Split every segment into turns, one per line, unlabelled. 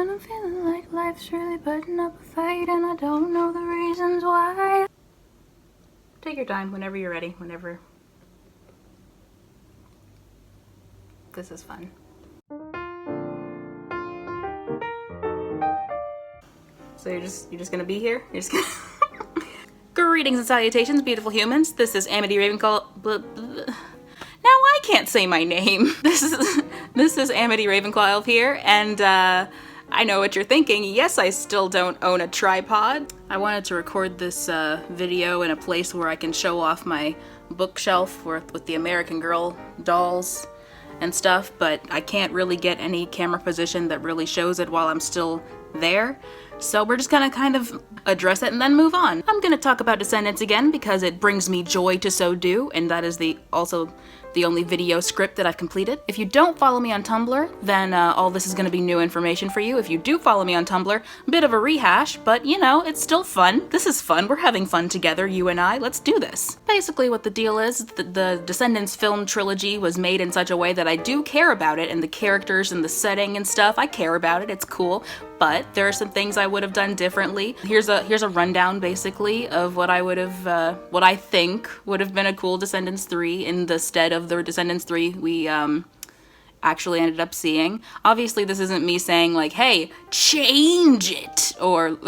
when I'm feeling like life's really putting up a fight and I don't know the reasons why. Take your time whenever you're ready, whenever. This is fun. So you're just gonna be here? You're just gonna Greetings and salutations, beautiful humans. This is Amity Ravenclaw. Now I can't say my name. This is Amity Ravenclaw Elf here, and I know what you're thinking. Yes, I still don't own a tripod. I wanted to record this video in a place where I can show off my bookshelf with the American Girl dolls and stuff, but I can't really get any camera position that really shows it while I'm still there. So we're just gonna kind of address it and then move on. I'm gonna talk about Descendants again because it brings me joy to so do, and that is also the only video script that I've completed. If you don't follow me on Tumblr, then all this is gonna be new information for you. If you do follow me on Tumblr, a bit of a rehash, but you know, it's still fun. This is fun. We're having fun together, you and I. Let's do this. Basically what the deal is, the Descendants film trilogy was made in such a way that I do care about it, and the characters and the setting and stuff, I care about it. It's cool. But there are some things I would have done differently. Here's a rundown, basically, of what I would have, what I think would have been a cool Descendants 3 in the stead of the Descendants 3 we actually ended up seeing. Obviously, this isn't me saying like, hey, change it, or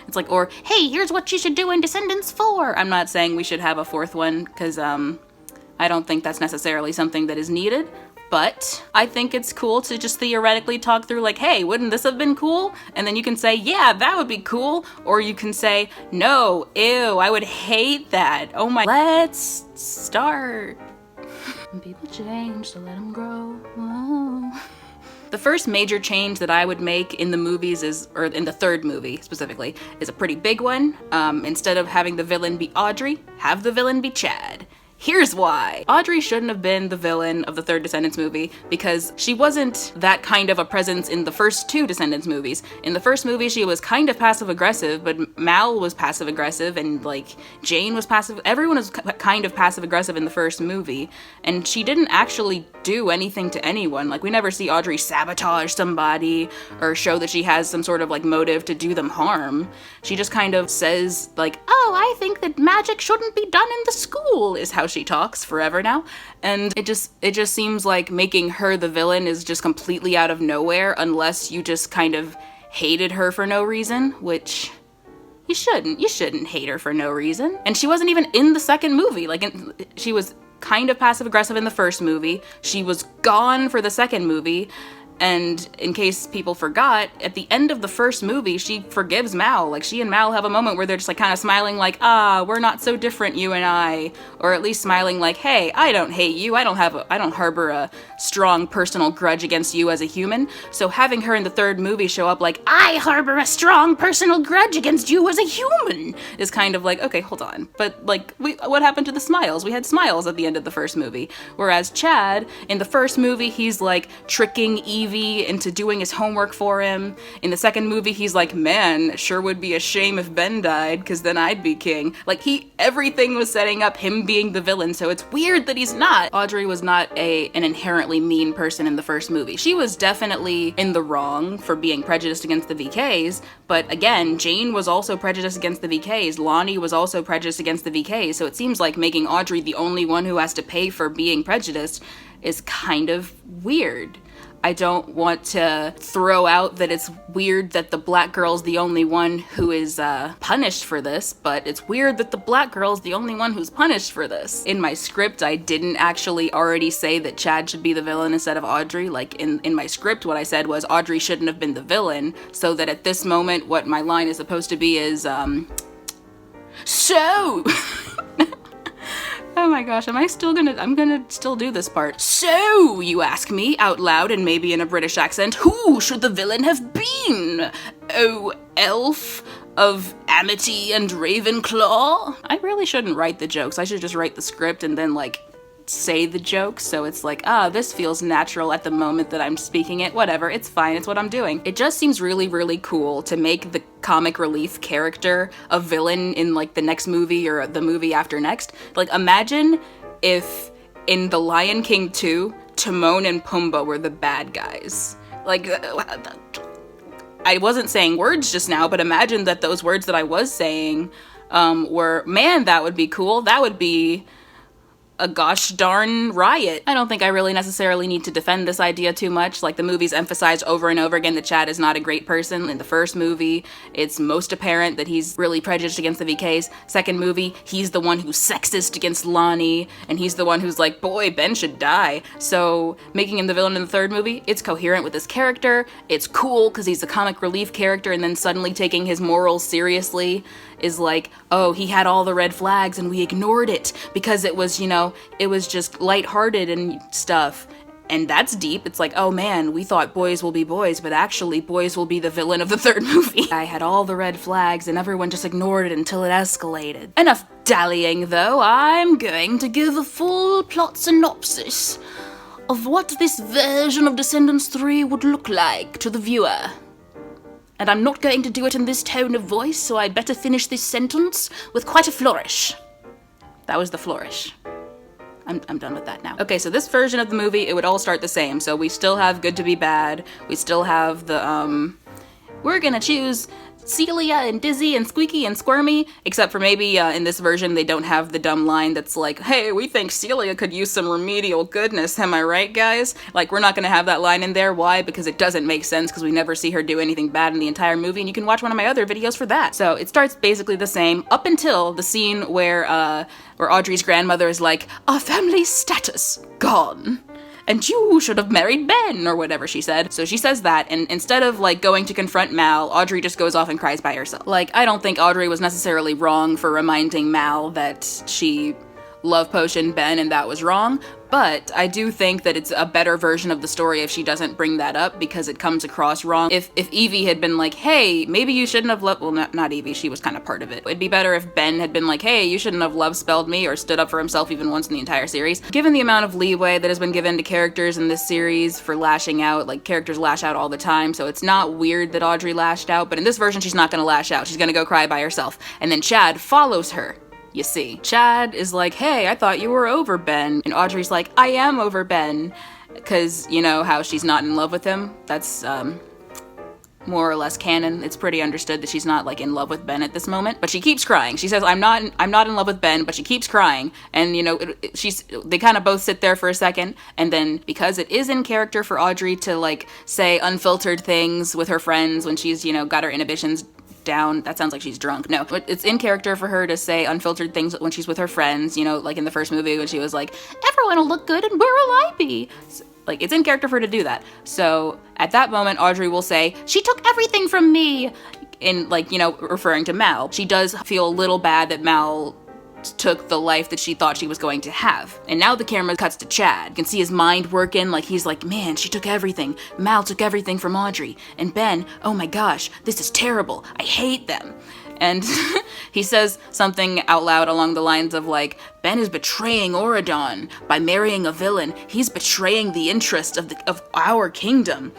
it's like, or hey, here's what you should do in Descendants 4. I'm not saying we should have a fourth one because I don't think that's necessarily something that is needed. But I think it's cool to just theoretically talk through like, hey, wouldn't this have been cool? And then you can say, yeah, that would be cool. Or you can say, no, ew, I would hate that. Oh my, let's start. People change, so let them grow. Whoa. The first major change that I would make in the movies is, or in the third movie specifically, is a pretty big one. Instead of having the villain be Audrey, have the villain be Chad. Here's why. Audrey shouldn't have been the villain of the third Descendants movie because she wasn't that kind of a presence in the first two Descendants movies. In the first movie, she was kind of passive-aggressive, but Mal was passive-aggressive, and like Jane was passive. Everyone was kind of passive-aggressive in the first movie, and she didn't actually do anything to anyone. Like, we never see Audrey sabotage somebody or show that she has some sort of like motive to do them harm. She just kind of says like, oh, I think that magic shouldn't be done in the school, is how she talks forever now. And it just seems like making her the villain is just completely out of nowhere unless you just kind of hated her for no reason, which you shouldn't hate her for no reason. And she wasn't even in the second movie. Like, she was kind of passive-aggressive in the first movie. She was gone for the second movie. And in case people forgot, at the end of the first movie, she forgives Mal. Like, she and Mal have a moment where they're just like kind of smiling like, ah, we're not so different, you and I. Or at least smiling like, hey, I don't hate you. I don't harbor a strong personal grudge against you as a human. So having her in the third movie show up like, I harbor a strong personal grudge against you as a human, is kind of like, okay, hold on. But like, what happened to the smiles? We had smiles at the end of the first movie. Whereas Chad, in the first movie, he's like tricking Evie into doing his homework for him. In the second movie, he's like, man, sure would be a shame if Ben died, because then I'd be king. Like, everything was setting up him being the villain, so it's weird that he's not. Audrey was not an inherently mean person in the first movie. She was definitely in the wrong for being prejudiced against the VKs, but again, Jane was also prejudiced against the VKs. Lonnie was also prejudiced against the VKs, so it seems like making Audrey the only one who has to pay for being prejudiced is kind of weird. I don't want to throw out that it's weird that the black girl's the only one who is punished for this, but it's weird that the black girl's the only one who's punished for this. In my script, I didn't actually already say that Chad should be the villain instead of Audrey. Like, in my script, what I said was Audrey shouldn't have been the villain, so that at this moment, what my line is supposed to be is, so... Oh my gosh, I'm gonna still do this part. So, you ask me, out loud and maybe in a British accent, who should the villain have been? Oh, elf of Amity and Ravenclaw? I really shouldn't write the jokes. I should just write the script and then, like, say the jokes, so it's like, this feels natural at the moment that I'm speaking it. Whatever, it's fine, it's what I'm doing. It just seems really, really cool to make the comic relief character a villain in like the next movie or the movie after next. Like, imagine if in The Lion King 2, Timon and Pumbaa were the bad guys. Like, I wasn't saying words just now, but imagine that those words that I was saying were, man, that would be cool. That would be a gosh darn riot. I don't think I really necessarily need to defend this idea too much. Like, the movie's emphasized over and over again that Chad is not a great person. In the first movie, it's most apparent that he's really prejudiced against the VKs. Second movie, he's the one who's sexist against Lonnie, and he's the one who's like, boy, Ben should die. So making him the villain in the third movie, it's coherent with his character. It's cool because he's a comic relief character, and then suddenly taking his morals seriously is like, oh, he had all the red flags and we ignored it because it was, you know, it was just lighthearted and stuff. And that's deep. It's like, oh man, we thought boys will be boys, but actually boys will be the villain of the third movie. I had all the red flags and everyone just ignored it until it escalated. Enough dallying though, I'm going to give a full plot synopsis of what this version of Descendants 3 would look like to the viewer. And I'm not going to do it in this tone of voice, so I'd better finish this sentence with quite a flourish. That was the flourish. I'm done with that now. Okay, so this version of the movie, it would all start the same. So we still have good to be bad. We still have the, we're gonna choose Celia and Dizzy and Squeaky and Squirmy, except for maybe in this version they don't have the dumb line that's like, hey, we think Celia could use some remedial goodness, am I right, guys? Like, we're not gonna have that line in there. Why? Because it doesn't make sense, because we never see her do anything bad in the entire movie, and you can watch one of my other videos for that. So it starts basically the same up until the scene where Audrey's grandmother is like, our family status gone. And you should have married Ben, or whatever she said. So she says that, and instead of, like, going to confront Mal, Audrey just goes off and cries by herself. Like, I don't think Audrey was necessarily wrong for reminding Mal that she love potioned Ben and that was wrong, but I do think that it's a better version of the story if she doesn't bring that up, because it comes across wrong. If Evie had been like, hey, maybe you shouldn't have well, not Evie, she was kind of part of it. It'd be better if Ben had been like, hey, you shouldn't have love spelled me, or stood up for himself even once in the entire series. Given the amount of leeway that has been given to characters in this series for lashing out, like, characters lash out all the time, so it's not weird that Audrey lashed out, but in this version she's not gonna lash out. She's gonna go cry by herself. And then Chad follows her. You see, Chad is like, hey, I thought you were over Ben. And Audrey's like, I am over Ben. Because, you know, how she's not in love with him. That's, more or less canon. It's pretty understood that she's not, like, in love with Ben at this moment. But she keeps crying. She says, I'm not in love with Ben, but she keeps crying. And, you know, they kind of both sit there for a second. And then, because it is in character for Audrey to, like, say unfiltered things with her friends when she's, you know, got her inhibitions down. That sounds like she's drunk. No, but it's in character for her to say unfiltered things when she's with her friends, you know, like in the first movie when she was like, everyone will look good and where will I be? So, like, it's in character for her to do that. So at that moment, Audrey will say, she took everything from me, in, like, you know, referring to Mal. She does feel a little bad that Mal took the life that she thought she was going to have. And now the camera cuts to Chad. You can see his mind working, like he's like, man, she took everything. Mal took everything from Audrey. And Ben, oh my gosh, this is terrible. I hate them. And he says something out loud along the lines of like, Ben is betraying Auradon by marrying a villain. He's betraying the interest of our kingdom.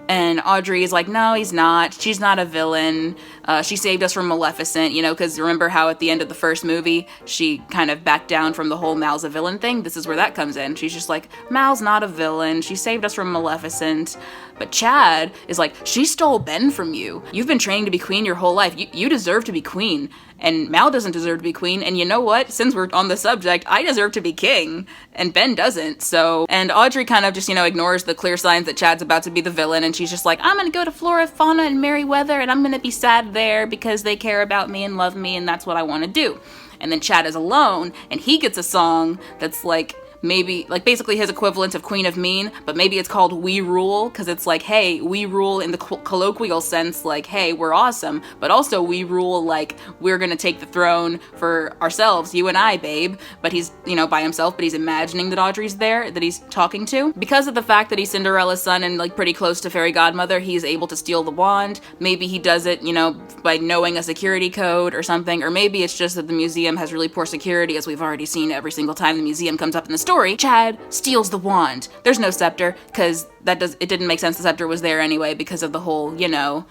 And Audrey is like, no, he's not. She's not a villain. She saved us from Maleficent, you know, because remember how at the end of the first movie, she kind of backed down from the whole Mal's a villain thing? This is where that comes in. She's just like, Mal's not a villain. She saved us from Maleficent. But Chad is like, she stole Ben from you. You've been training to be queen your whole life. You deserve to be queen. And Mal doesn't deserve to be queen, and you know what? Since we're on the subject, I deserve to be king, and Ben doesn't, so... And Audrey kind of just, you know, ignores the clear signs that Chad's about to be the villain, and she's just like, I'm gonna go to Flora, Fauna, and Merryweather, and I'm gonna be sad there because they care about me and love me, and that's what I want to do. And then Chad is alone, and he gets a song that's like... maybe, like, basically his equivalent of Queen of Mean, but maybe it's called We Rule, because it's like, hey, we rule in the colloquial sense, like, hey, we're awesome, but also we rule, like, we're gonna take the throne for ourselves, you and I, babe. But he's, you know, by himself, but he's imagining that Audrey's there, that he's talking to. Because of the fact that he's Cinderella's son and, like, pretty close to Fairy Godmother, he's able to steal the wand. Maybe he does it, you know, by knowing a security code or something, or maybe it's just that the museum has really poor security, as we've already seen every single time the museum comes up in the story. Chad steals the wand. There's no scepter, because it didn't make sense the scepter was there anyway, because of the whole, you know,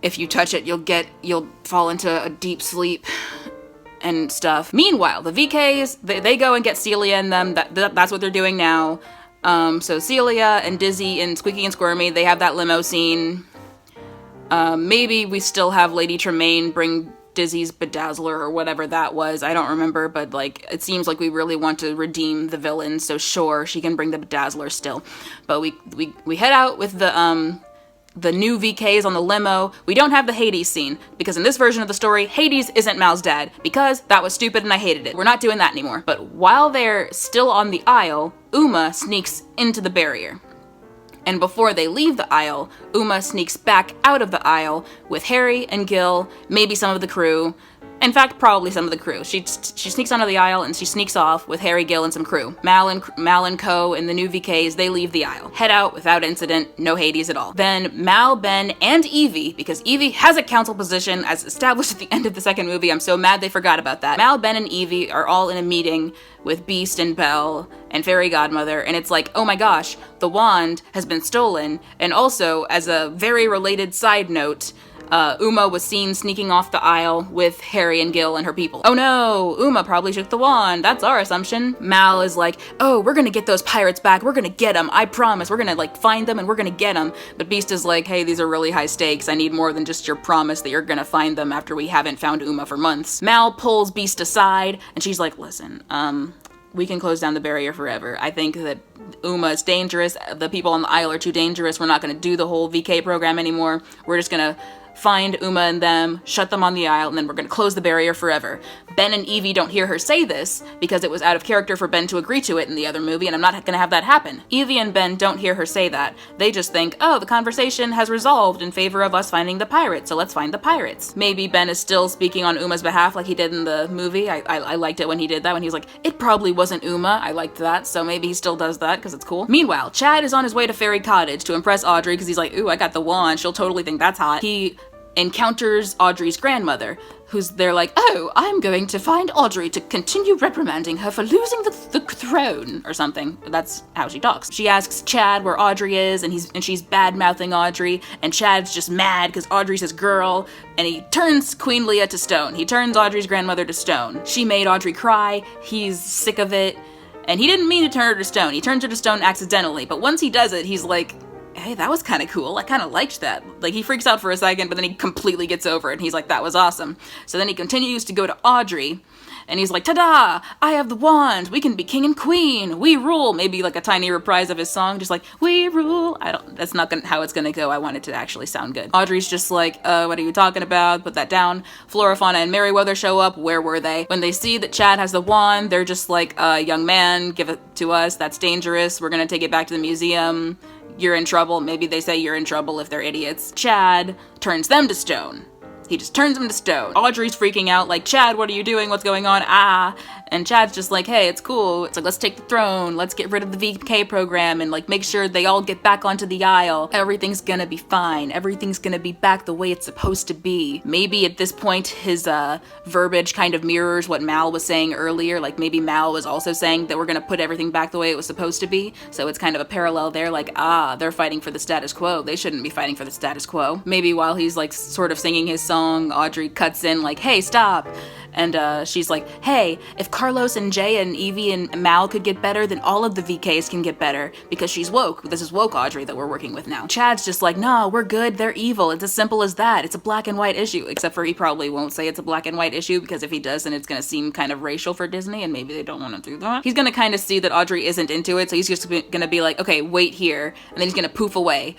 if you touch it, you'll fall into a deep sleep and stuff. Meanwhile, the VKs, they go and get Celia and them. That's what they're doing now. So Celia and Dizzy and Squeaky and Squirmy, they have that limo scene. Maybe we still have Lady Tremaine bring Dizzy's Bedazzler or whatever that was. I don't remember, but like it seems like we really want to redeem the villain, so sure, she can bring the Bedazzler still. But we head out with the new VKs on the limo. We don't have the Hades scene, because in this version of the story, Hades isn't Mal's dad, because that was stupid and I hated it. We're not doing that anymore. But while they're still on the Isle, Uma sneaks into the barrier. And before they leave the Isle, Uma sneaks back out of the Isle with Harry and Gil, maybe some of the crew. In fact, probably some of the crew. She sneaks onto the Isle and she sneaks off with Harry, Gil, and some crew. Mal and Co. and the new VKs, they leave the Isle. Head out without incident, no Hades at all. Then Mal, Ben, and Evie, because Evie has a council position as established at the end of the second movie. I'm so mad they forgot about that. Mal, Ben, and Evie are all in a meeting with Beast and Belle and Fairy Godmother, and it's like, oh my gosh, the wand has been stolen. And also, as a very related side note, Uma was seen sneaking off the Isle with Harry and Gil and her people. Oh no, Uma probably shook the wand. That's our assumption. Mal is like, oh, we're gonna get those pirates back. We're gonna get them. I promise. We're gonna like find them and we're gonna get them. But Beast is like, hey, these are really high stakes. I need more than just your promise that you're gonna find them after we haven't found Uma for months. Mal pulls Beast aside and she's like, listen, we can close down the barrier forever. I think that Uma is dangerous. The people on the Isle are too dangerous. We're not gonna do the whole VK program anymore. We're just gonna find Uma and them, shut them on the Isle, and then we're gonna close the barrier forever. Ben and Evie don't hear her say this, because it was out of character for Ben to agree to it in the other movie, and I'm not gonna have that happen. Evie and Ben don't hear her say that. They just think, oh, the conversation has resolved in favor of us finding the pirates, so let's find the pirates. Maybe Ben is still speaking on Uma's behalf like he did in the movie. I liked it when he did that, when he was like, it probably wasn't Uma. I liked that, so maybe he still does that, because it's cool. Meanwhile, Chad is on his way to Fairy Cottage to impress Audrey, because he's like, ooh, I got the wand, she'll totally think that's hot. He encounters Audrey's grandmother, who's there like, oh, I'm going to find Audrey to continue reprimanding her for losing the throne, or something. That's how she talks. She asks Chad where Audrey is, and she's bad-mouthing Audrey, and Chad's just mad because Audrey's his girl, and he turns Queen Leah to stone. He turns Audrey's grandmother to stone. She made Audrey cry, he's sick of it, and he didn't mean to turn her to stone. He turns her to stone accidentally, but once he does it, he's like, hey, that was kind of cool. I kind of liked that. Like, he freaks out for a second, but then he completely gets over it, and he's like, that was awesome. So then he continues to go to Audrey, and he's like, ta-da! I have the wand! We can be king and queen! We rule! Maybe like a tiny reprise of his song, just like, we rule! That's not how it's gonna go. I want it to actually sound good. Audrey's just like, what are you talking about? Put that down. Flora, Fauna, and Merryweather show up. Where were they? When they see that Chad has the wand, they're just like, young man, give it to us. That's dangerous. We're gonna take it back to the museum. You're in trouble. Maybe they say you're in trouble if they're idiots. Chad turns them to stone. He just turns them to stone. Audrey's freaking out like, Chad, what are you doing? What's going on? Ah. And Chad's just like, hey, it's cool. It's like, let's take the throne. Let's get rid of the VK program and like make sure they all get back onto the Isle. Everything's gonna be fine. Everything's gonna be back the way it's supposed to be. Maybe at this point his verbiage kind of mirrors what Mal was saying earlier. Like maybe Mal was also saying that we're gonna put everything back the way it was supposed to be. So it's kind of a parallel there. Like, they're fighting for the status quo. They shouldn't be fighting for the status quo. Maybe while he's like sort of singing his song, Audrey cuts in like, hey, stop. And she's like, hey, if Carlos and Jay and Evie and Mal could get better, then all of the VKs can get better, because she's woke. This is woke Audrey that we're working with now. Chad's just like, nah, we're good, they're evil. It's as simple as that. It's a black and white issue, except for he probably won't say it's a black and white issue, because if he does, then it's gonna seem kind of racial for Disney, and maybe they don't want to do that. He's gonna kind of see that Audrey isn't into it, so he's just gonna be like, okay, wait here, and then he's gonna poof away.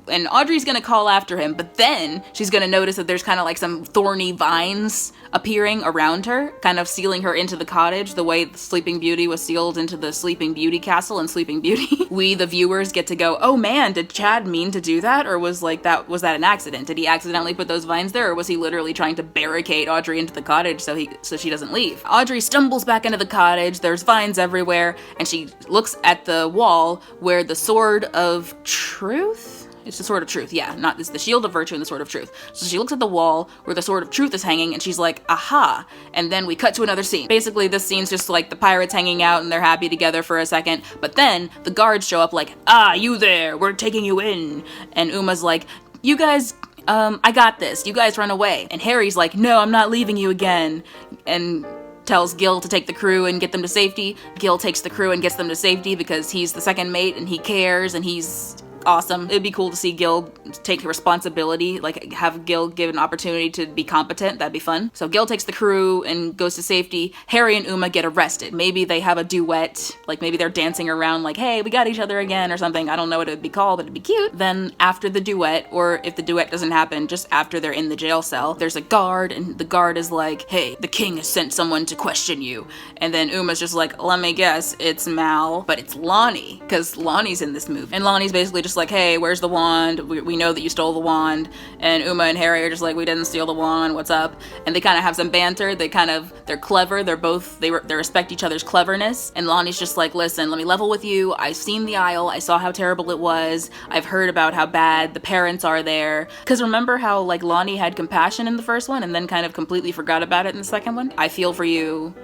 And Audrey's gonna call after him, but then she's gonna notice that there's kind of like some thorny vines appearing around her, kind of sealing her into the cottage the way the Sleeping Beauty was sealed into the Sleeping Beauty castle in Sleeping Beauty. We, the viewers, get to go, oh man, did Chad mean to do that? Or was that an accident? Did he accidentally put those vines there? Or was he literally trying to barricade Audrey into the cottage so she doesn't leave? Audrey stumbles back into the cottage, there's vines everywhere, and she looks at the wall where the Sword of Truth? It's the Sword of Truth, yeah. It's the Shield of Virtue and the Sword of Truth. So she looks at the wall where the Sword of Truth is hanging, and she's like, aha. And then we cut to another scene. Basically, this scene's just like the pirates hanging out, and they're happy together for a second. But then the guards show up like, you there, we're taking you in. And Uma's like, you guys, I got this. You guys run away. And Harry's like, no, I'm not leaving you again. And tells Gil to take the crew and get them to safety. Gil takes the crew and gets them to safety because he's the second mate, and he cares, and he's awesome. It'd be cool to see Gil take responsibility, like have Gil give an opportunity to be competent. That'd be fun. So Gil takes the crew and goes to safety. Harry and Uma get arrested. Maybe they have a duet, like maybe they're dancing around like, hey, we got each other again or something. I don't know what it would be called, but it'd be cute. Then after the duet, or if the duet doesn't happen, just after they're in the jail cell, there's a guard, and the guard is like, hey, the king has sent someone to question you. And then Uma's just like, let me guess, it's Mal, but it's Lonnie, because Lonnie's in this movie. And Lonnie's basically just like, hey, where's the wand? We know that you stole the wand. And Uma and Harry are just like, we didn't steal the wand, what's up? And they kind of have some banter. They're clever. They respect each other's cleverness. And Lonnie's just like, listen, let me level with you. I've seen the Isle. I saw how terrible it was. I've heard about how bad the parents are there. Because remember how like Lonnie had compassion in the first one and then kind of completely forgot about it in the second one? I feel for you.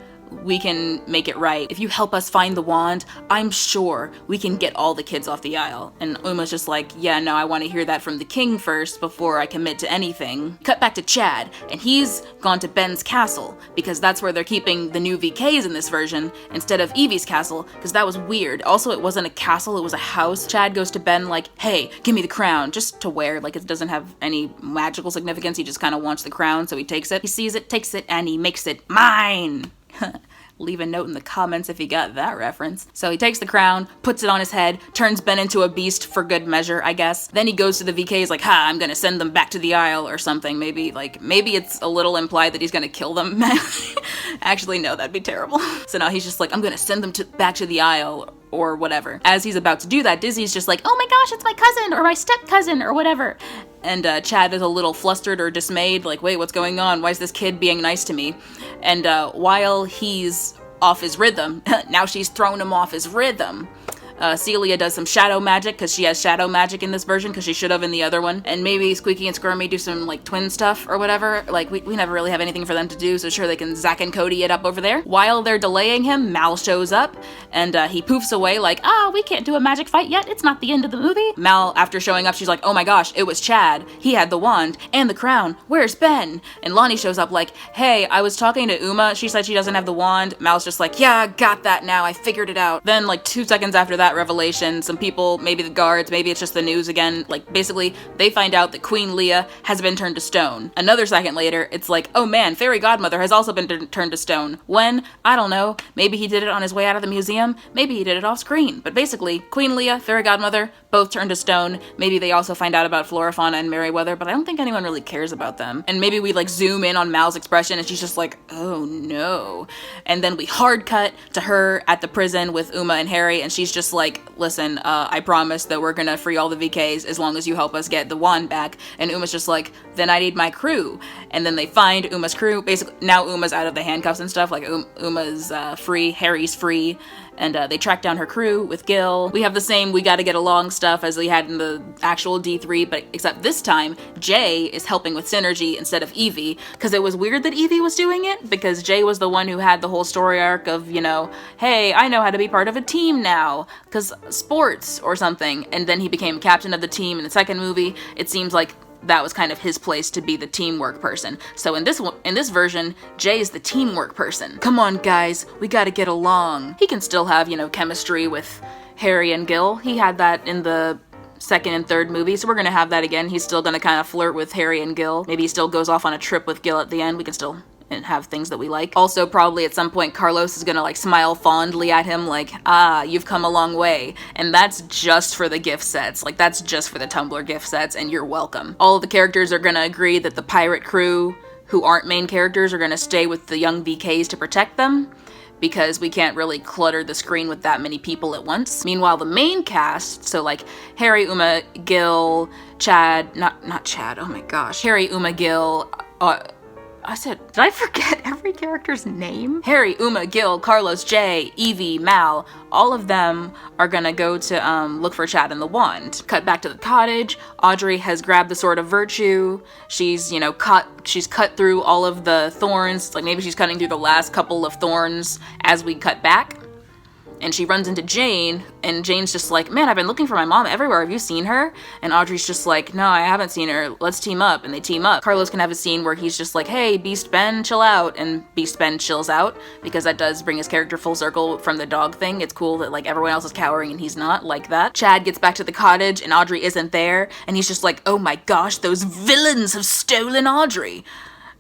We can make it right. If you help us find the wand, I'm sure we can get all the kids off the Isle. And Uma's just like, yeah, no, I want to hear that from the king first before I commit to anything. Cut back to Chad, and he's gone to Ben's castle, because that's where they're keeping the new VKs in this version, instead of Evie's castle, because that was weird. Also, it wasn't a castle, it was a house. Chad goes to Ben like, hey, give me the crown, just to wear, like it doesn't have any magical significance, he just kind of wants the crown, so he takes it. He sees it, takes it, and he makes it mine! Leave a note in the comments if you got that reference. So he takes the crown, puts it on his head, turns Ben into a beast for good measure, I guess. Then he goes to the VKs like, I'm gonna send them back to the Isle or something. Maybe it's a little implied that he's gonna kill them. Actually, no, that'd be terrible. So now he's just like, I'm gonna send them back to the Isle or whatever. As he's about to do that, Dizzy's just like, oh my gosh, it's my cousin or my step cousin or whatever. And Chad is a little flustered or dismayed, like, wait, what's going on? Why is this kid being nice to me? And while he's off his rhythm, now she's thrown him off his rhythm. Celia does some shadow magic, because she has shadow magic in this version, because she should have in the other one. And maybe Squeaky and Squirmy do some, like, twin stuff or whatever. Like, we never really have anything for them to do, so sure, they can Zack and Cody it up over there. While they're delaying him, Mal shows up, and he poofs away like, we can't do a magic fight yet, it's not the end of the movie. Mal, after showing up, she's like, oh my gosh, it was Chad. He had the wand and the crown. Where's Ben? And Lonnie shows up like, hey, I was talking to Uma, she said she doesn't have the wand. Mal's just like, yeah, got that now, I figured it out. Then, like, 2 seconds after that revelation, some people, maybe the guards, maybe it's just the news again, like basically they find out that Queen Leah has been turned to stone. Another second later, it's like, oh man, Fairy Godmother has also been turned to stone. When? I don't know. Maybe he did it on his way out of the museum. Maybe he did it off screen. But basically, Queen Leah, Fairy Godmother, both turned to stone. Maybe they also find out about Flora, Fauna, and Merryweather, but I don't think anyone really cares about them. And maybe we like zoom in on Mal's expression and she's just like, oh no. And then we hard cut to her at the prison with Uma and Harry, and she's just like, listen, I promise that we're gonna free all the VKs as long as you help us get the wand back. And Uma's just like, then I need my crew. And then they find Uma's crew. Basically, now Uma's out of the handcuffs and stuff. Like, Uma's free, Harry's free. And they track down her crew with Gil. We have the same we gotta get along stuff as we had in the actual D3, but except this time, Jay is helping with Synergy instead of Evie, because it was weird that Evie was doing it, because Jay was the one who had the whole story arc of, you know, hey, I know how to be part of a team now, because sports or something, and then he became captain of the team in the second movie. It seems like that was kind of his place to be the teamwork person. So in this version, Jay is the teamwork person. Come on, guys, we gotta get along. He can still have, you know, chemistry with Harry and Gil. He had that in the second and third movie, so we're gonna have that again. He's still gonna kind of flirt with Harry and Gil. Maybe he still goes off on a trip with Gil at the end. We can still have things that we like. Also, probably at some point, Carlos is gonna like smile fondly at him like, you've come a long way. And that's just for the gift sets. Like, that's just for the Tumblr gift sets, and you're welcome. All of the characters are gonna agree that the pirate crew, who aren't main characters, are gonna stay with the young VKs to protect them, because we can't really clutter the screen with that many people at once. Meanwhile, the main cast, so like Harry, Uma, Gil, Chad, not Chad, oh my gosh, Harry, Uma, Gil, did I forget every character's name? Harry, Uma, Gil, Carlos, Jay, Evie, Mal, all of them are gonna go to look for Chad and the wand. Cut back to the cottage. Audrey has grabbed the Sword of Virtue. She's, you know, she's cut through all of the thorns. Like, maybe she's cutting through the last couple of thorns as we cut back. and she runs into Jane, and Jane's just like, man, I've been looking for my mom everywhere. Have you seen her? And Audrey's just like, no, I haven't seen her. Let's team up. And they team up. Carlos can have a scene where he's just like, hey, Beast Ben, chill out. And Beast Ben chills out, because that does bring his character full circle from the dog thing. It's cool that like everyone else is cowering and he's not, like that. Chad gets back to the cottage and Audrey isn't there, and he's just like, oh my gosh, those villains have stolen Audrey.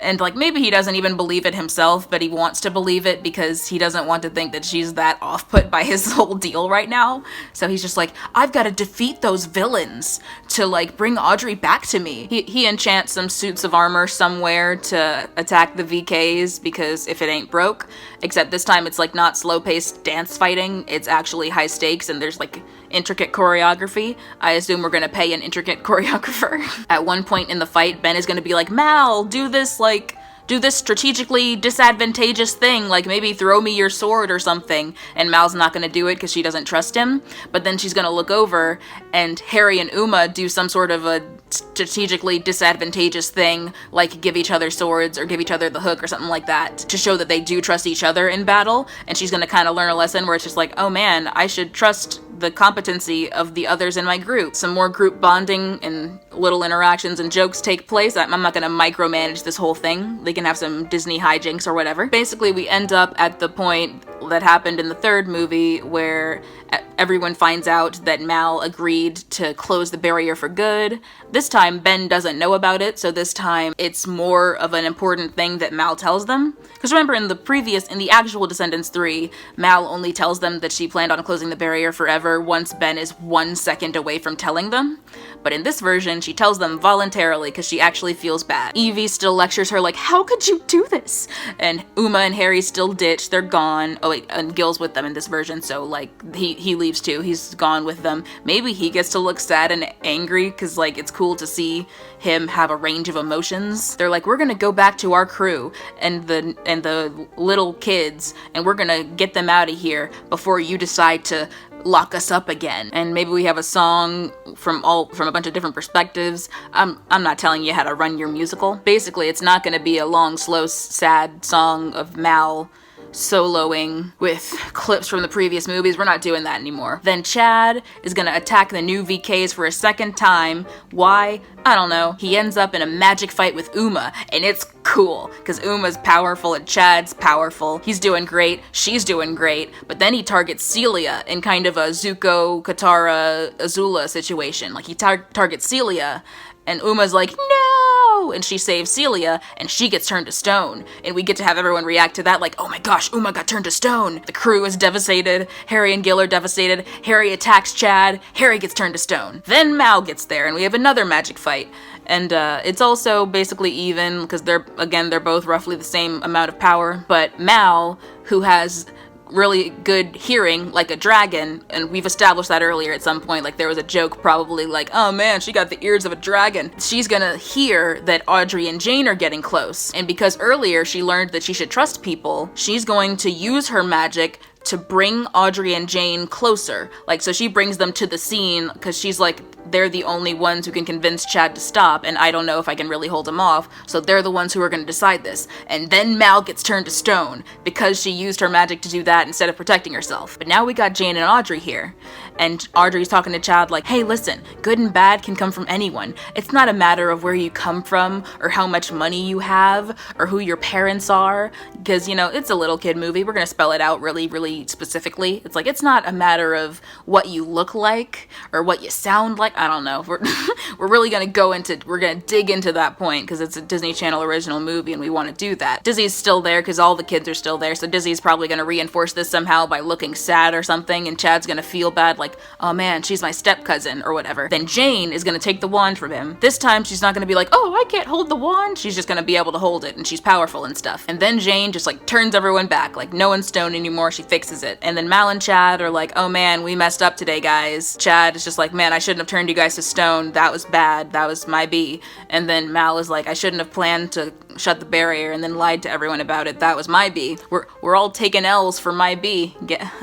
And like maybe he doesn't even believe it himself, but he wants to believe it because he doesn't want to think that she's that off-put by his whole deal right now. So he's just like, I've got to defeat those villains to like bring Audrey back to me. He enchants some suits of armor somewhere to attack the VKs, because if it ain't broke, except this time it's like not slow-paced dance fighting, it's actually high stakes and there's like intricate choreography. I assume we're gonna pay an intricate choreographer. At one point in the fight, Ben is gonna be like, Mal, do this strategically disadvantageous thing, like maybe throw me your sword or something. And Mal's not gonna do it because she doesn't trust him. But then she's gonna look over and Harry and Uma do some sort of a strategically disadvantageous thing, like give each other swords or give each other the hook or something like that, to show that they do trust each other in battle. And she's gonna kind of learn a lesson where it's just like, oh man, I should trust the competency of the others in my group. Some more group bonding and little interactions and jokes take place. I'm not gonna micromanage this whole thing. They can have some Disney hijinks or whatever. Basically, we end up at the point that happened in the third movie where everyone finds out that Mal agreed to close the barrier for good. This time, Ben doesn't know about it, so this time it's more of an important thing that Mal tells them. Because remember, in the actual Descendants 3, Mal only tells them that she planned on closing the barrier forever once Ben is 1 second away from telling them. But in this version, she tells them voluntarily because she actually feels bad. Evie still lectures her like, how could you do this? And Uma and Harry still ditch, they're gone. Oh wait, and Gil's with them in this version, so like he leaves too, he's gone with them. Maybe he gets to look sad and angry because like it's cool to see him have a range of emotions. They're like, we're gonna go back to our crew and the little kids, and we're gonna get them out of here before you decide to lock us up again. And maybe we have a song from a bunch of different perspectives. I'm not telling you how to run your musical. Basically, it's not gonna be a long, slow, sad song of Mal soloing with clips from the previous movies. We're not doing that anymore. Then Chad is gonna attack the new VKs for a second time. Why? I don't know. He ends up in a magic fight with Uma, and it's cool, because Uma's powerful and Chad's powerful. He's doing great, she's doing great, but then he targets Celia in kind of a Zuko, Katara, Azula situation. Like he targets Celia, and Uma's like, no! And she saves Celia, and she gets turned to stone. And we get to have everyone react to that like, oh my gosh, Uma got turned to stone. The crew is devastated. Harry and Gil are devastated. Harry attacks Chad. Harry gets turned to stone. Then Mal gets there, and we have another magic fight. And it's also basically even, because they're both roughly the same amount of power. But Mal, who has really good hearing like a dragon, and we've established that earlier at some point, like there was a joke probably like, oh man, she got the ears of a dragon. She's gonna hear that Audrey and Jane are getting close, and because earlier she learned that she should trust people, she's going to use her magic to bring Audrey and Jane closer. Like, so she brings them to the scene because she's like, they're the only ones who can convince Chad to stop, and I don't know if I can really hold him off, so they're the ones who are going to decide this. And then Mal gets turned to stone because she used her magic to do that instead of protecting herself. But now we got Jane and Audrey here, and Audrey's talking to Chad like, hey, listen, good and bad can come from anyone. It's not a matter of where you come from, or how much money you have, or who your parents are, because, you know, it's a little kid movie. We're going to spell it out really, really specifically. It's like, it's not a matter of what you look like, or what you sound like. I don't know. We're really gonna we're gonna dig into that point because it's a Disney Channel original movie and we want to do that. Disney's still there because all the kids are still there, so Disney's probably gonna reinforce this somehow by looking sad or something, and Chad's gonna feel bad like, oh man, she's my step cousin or whatever. Then Jane is gonna take the wand from him. This time she's not gonna be like, oh, I can't hold the wand. She's just gonna be able to hold it, and she's powerful and stuff. And then Jane just like turns everyone back, like no one's stone anymore. She fixes it. And then Mal and Chad are like, oh man, we messed up today, guys. Chad is just like, man, I shouldn't have turned you guys to stone. That was bad. That was my B. And then Mal is like, I shouldn't have planned to shut the barrier and then lied to everyone about it. That was my B. We're all taking L's for my B.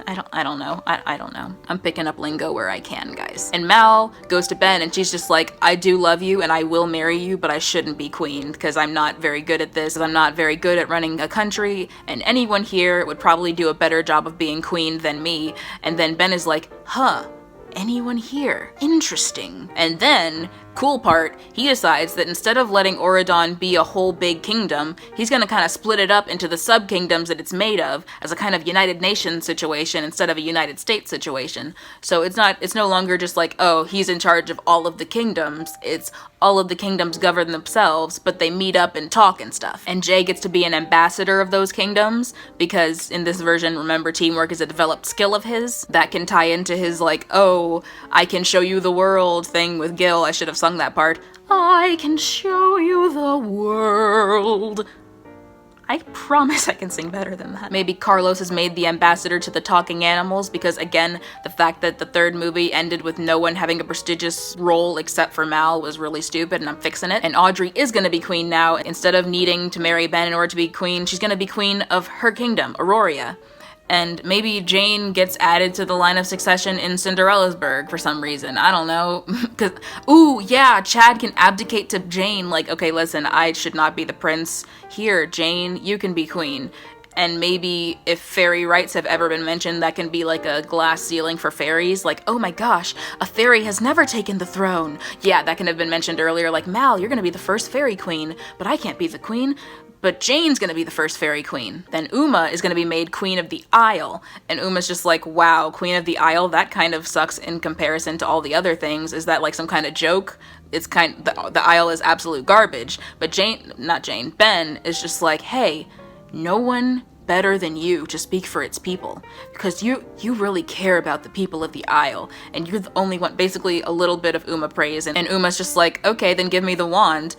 I don't know. I don't know. I'm picking up lingo where I can, guys. And Mal goes to Ben and she's just like, I do love you and I will marry you, but I shouldn't be queen because I'm not very good at this. I'm not very good at running a country, and anyone here would probably do a better job of being queen than me. And then Ben is like, huh, anyone here? Interesting. And then, cool part, he decides that instead of letting Auradon be a whole big kingdom, he's gonna kind of split it up into the sub-kingdoms that it's made of as a kind of United Nations situation instead of a United States situation. So it's no longer just like, oh, he's in charge of all of the kingdoms. It's all of the kingdoms govern themselves, but they meet up and talk and stuff. And Jay gets to be an ambassador of those kingdoms, because in this version, remember, teamwork is a developed skill of his that can tie into his, like, oh, I can show you the world thing with Gil. I should have sung that part. I can show you the world. I promise I can sing better than that. Maybe Carlos is made the ambassador to the talking animals because, again, the fact that the third movie ended with no one having a prestigious role except for Mal was really stupid, and I'm fixing it. And Audrey is gonna be queen now. Instead of needing to marry Ben in order to be queen, she's gonna be queen of her kingdom, Aurora. And maybe Jane gets added to the line of succession in Cinderella's Burg for some reason. I don't know. Cause, ooh, yeah, Chad can abdicate to Jane. Like, okay, listen, I should not be the prince. Here, Jane, you can be queen. And maybe if fairy rights have ever been mentioned, that can be like a glass ceiling for fairies. Like, oh my gosh, a fairy has never taken the throne. Yeah, that can have been mentioned earlier. Like, Mal, you're gonna be the first fairy queen, but I can't be the queen. But Jane's gonna be the first fairy queen. Then Uma is gonna be made Queen of the Isle. And Uma's just like, wow, Queen of the Isle? That kind of sucks in comparison to all the other things. Is that like some kind of joke? It's the Isle is absolute garbage. But Ben is just like, hey, no one better than you to speak for its people. Because you really care about the people of the Isle. And you're the only one, basically a little bit of Uma praise. And Uma's just like, okay, then give me the wand.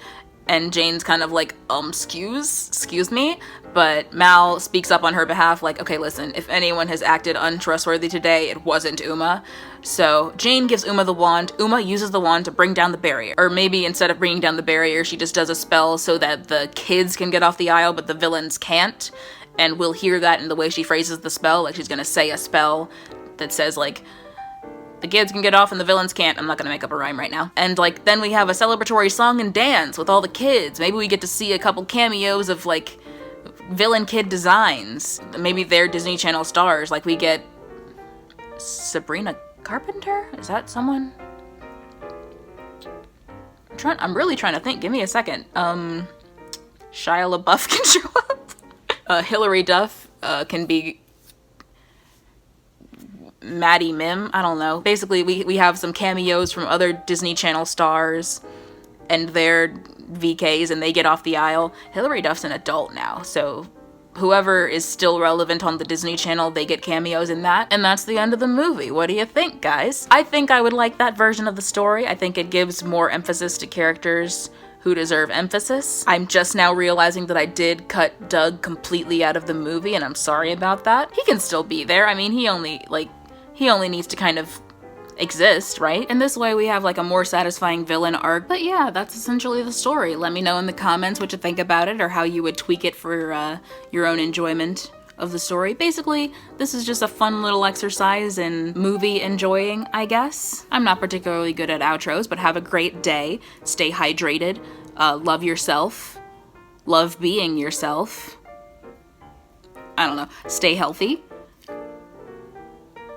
And Jane's kind of like, excuse me? But Mal speaks up on her behalf, like, okay, listen, if anyone has acted untrustworthy today, it wasn't Uma. So Jane gives Uma the wand. Uma uses the wand to bring down the barrier. Or maybe instead of bringing down the barrier, she just does a spell so that the kids can get off the Isle, but the villains can't. And we'll hear that in the way she phrases the spell, like she's gonna say a spell that says, like, the kids can get off and the villains can't. I'm not gonna make up a rhyme right now. And like, then we have a celebratory song and dance with all the kids. Maybe we get to see a couple cameos of like villain kid designs. Maybe they're Disney Channel stars. Like we get Sabrina Carpenter? Is that someone? I'm really trying to think. Give me a second. Shia LaBeouf can show up. Hilary Duff can be Maddie Mim, I don't know. Basically, we have some cameos from other Disney Channel stars and their VKs, and they get off the Isle. Hilary Duff's an adult now, so whoever is still relevant on the Disney Channel, they get cameos in that. And that's the end of the movie. What do you think, guys? I think I would like that version of the story. I think it gives more emphasis to characters who deserve emphasis. I'm just now realizing that I did cut Doug completely out of the movie, and I'm sorry about that. He can still be there. I mean, he only needs to kind of exist, right? And this way we have like a more satisfying villain arc. But yeah, that's essentially the story. Let me know in the comments what you think about it or how you would tweak it for your own enjoyment of the story. Basically, this is just a fun little exercise in movie enjoying, I guess. I'm not particularly good at outros, but have a great day. Stay hydrated. Love yourself. Love being yourself. I don't know. Stay healthy.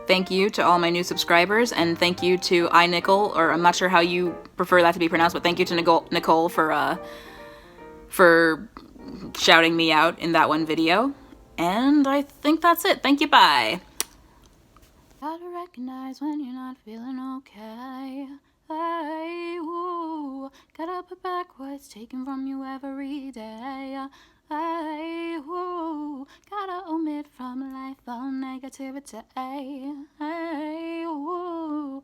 Thank you to all my new subscribers, and thank you to iNickel, or I'm not sure how you prefer that to be pronounced, but thank you to Nicole for shouting me out in that one video. And I think that's it. Thank you, bye. Gotta recognize when you're not feeling okay. Hey, woo. Gotta put back what's taken from you every day. Hey, woo. Gotta omit from life all negativity.